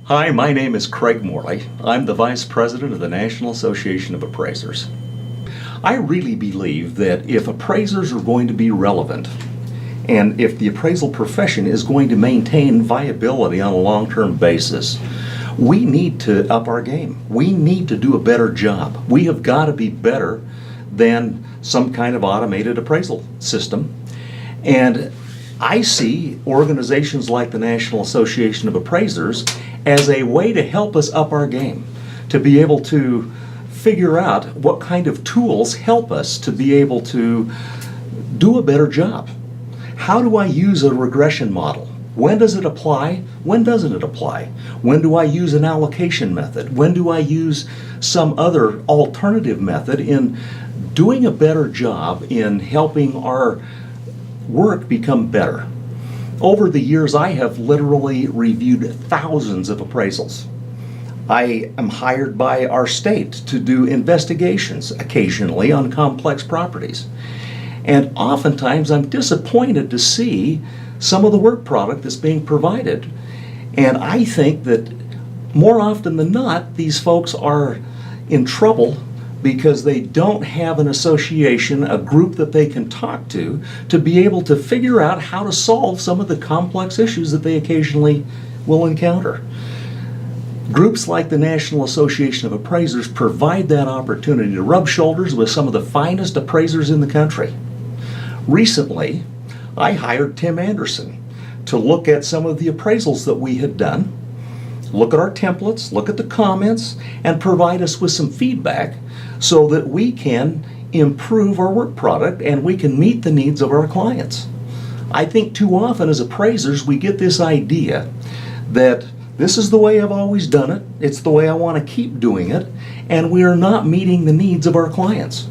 Hi, my name is Craig Morley. I'm the Vice President of the National Association of Appraisers. I really believe that if appraisers are going to be relevant, and if the appraisal profession is going to maintain viability on a long-term basis, we need to up our game. We need to do a better job. We have got to be better than some kind of automated appraisal system. And I see organizations like the National Association of Appraisers as a way to help us up our game, to be able to figure out what kind of tools help us to be able to do a better job. How do I use a regression model? When does it apply? When doesn't it apply? When do I use an allocation method? When do I use some other alternative method in doing a better job in helping our work become better? Over the years, I have literally reviewed thousands of appraisals. I am hired by our state to do investigations occasionally on complex properties. And oftentimes I'm disappointed to see some of the work product that's being provided. And I think that more often than not, these folks are in trouble because they don't have an association, a group that they can talk to be able to figure out how to solve some of the complex issues that they occasionally will encounter. Groups like the National Association of Appraisers provide that opportunity to rub shoulders with some of the finest appraisers in the country. Recently, I hired Tim Anderson to look at some of the appraisals that we had done, look at our templates, look at the comments, and provide us with some feedback so that we can improve our work product and we can meet the needs of our clients. I think too often as appraisers we get this idea that this is the way I've always done it, it's the way I want to keep doing it, and we are not meeting the needs of our clients.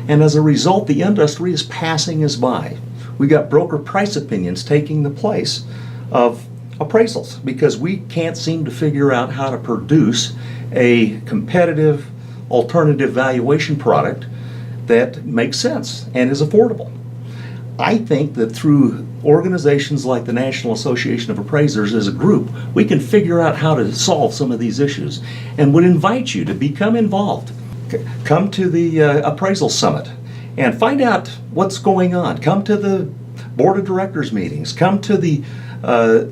And as a result, the industry is passing us by. We got broker price opinions taking the place of appraisals because we can't seem to figure out how to produce a competitive alternative valuation product that makes sense and is affordable. I think that through organizations like the National Association of Appraisers as a group, we can figure out how to solve some of these issues and would invite you to become involved. Come to the appraisal summit and find out what's going on. Come to the board of directors meetings. Come to the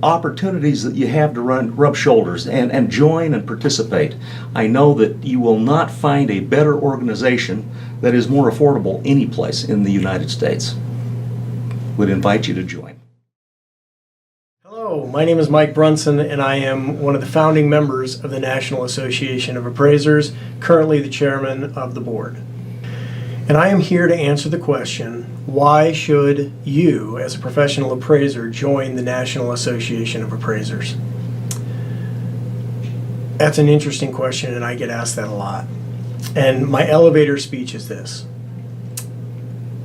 opportunities that you have to rub shoulders and join and participate. I know that you will not find a better organization that is more affordable any place in the United States. Would invite you to join. Hello, my name is Mike Brunson, and I am one of the founding members of the National Association of Appraisers, currently the chairman of the board. And I am here to answer the question, why should you, as a professional appraiser, join the National Association of Appraisers? That's an interesting question, and I get asked that a lot. And my elevator speech is this.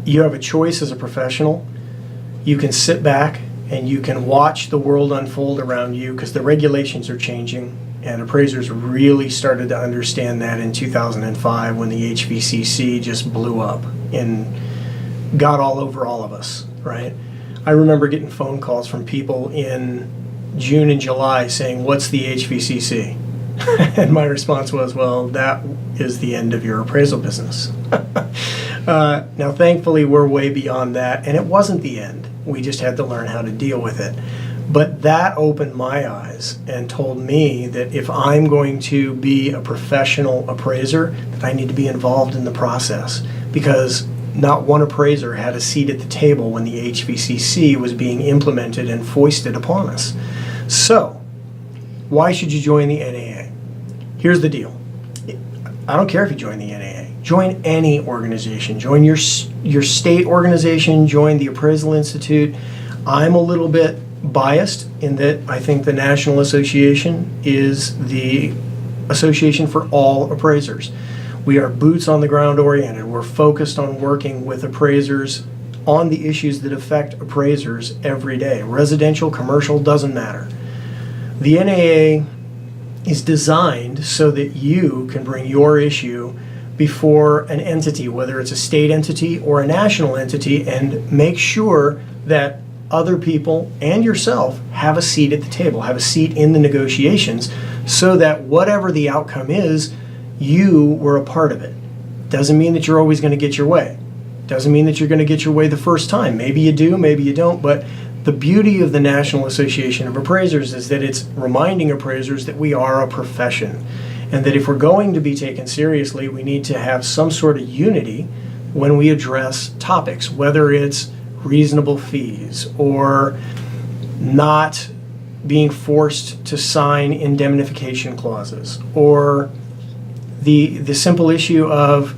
You have a choice as a professional. You can sit back and you can watch the world unfold around you because the regulations are changing, and appraisers really started to understand that in 2005 when the HVCC just blew up and got all over all of us, right? I remember getting phone calls from people in June and July saying, "What's the HVCC?" And my response was, well, that is the end of your appraisal business. Now, thankfully, we're way beyond that, and it wasn't the end. We just had to learn how to deal with it. But that opened my eyes and told me that if I'm going to be a professional appraiser, that I need to be involved in the process, because not one appraiser had a seat at the table when the HVCC was being implemented and foisted upon us. So, why should you join the NAA? Here's the deal. I don't care if you join the NAA. Join any organization. Join your state organization. Join the Appraisal Institute. I'm a little bit biased in that I think the National Association is the association for all appraisers. We are boots on the ground oriented. We're focused on working with appraisers on the issues that affect appraisers every day. Residential, commercial, doesn't matter. The NAA is designed so that you can bring your issue before an entity, whether it's a state entity or a national entity, and make sure that other people and yourself have a seat at the table, have a seat in the negotiations, so that whatever the outcome is, you were a part of it. Doesn't mean that you're always going to get your way. Doesn't mean that you're going to get your way the first time. Maybe you do, maybe you don't, but the beauty of the National Association of Appraisers is that it's reminding appraisers that we are a profession, and that if we're going to be taken seriously, we need to have some sort of unity when we address topics, whether it's reasonable fees or not being forced to sign indemnification clauses, or the simple issue of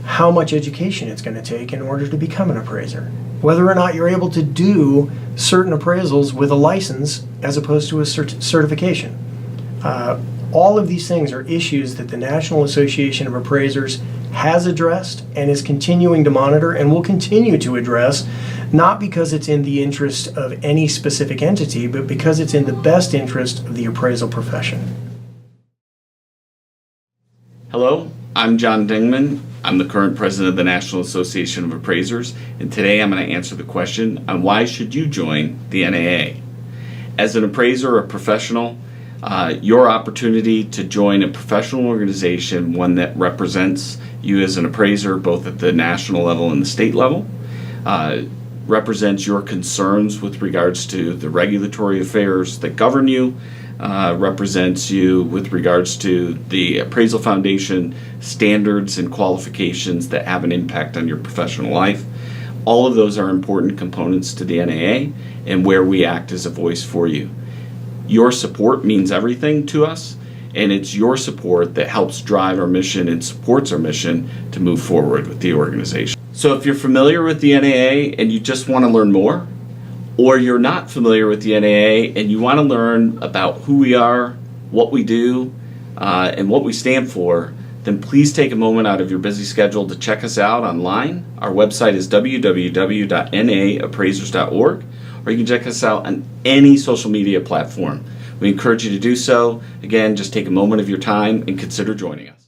how much education it's going to take in order to become an appraiser, whether or not you're able to do certain appraisals with a license as opposed to a certification. All of these things are issues that the National Association of Appraisers has addressed and is continuing to monitor and will continue to address, not because it's in the interest of any specific entity, but because it's in the best interest of the appraisal profession. Hello, I'm John Dingman. I'm the current president of the National Association of Appraisers, and today I'm going to answer the question on why should you join the NAA. As an appraiser or professional, your opportunity to join a professional organization, one that represents you as an appraiser both at the national level and the state level, represents your concerns with regards to the regulatory affairs that govern you, represents you with regards to the Appraisal Foundation standards and qualifications that have an impact on your professional life. All of those are important components to the NAA and where we act as a voice for you. Your support means everything to us, and it's your support that helps drive our mission and supports our mission to move forward with the organization. So if you're familiar with the NAA and you just want to learn more, or you're not familiar with the NAA and you want to learn about who we are, what we do, and what we stand for, then please take a moment out of your busy schedule to check us out online. Our website is www.naaappraisers.org, or you can check us out on any social media platform. We encourage you to do so. Again, just take a moment of your time and consider joining us.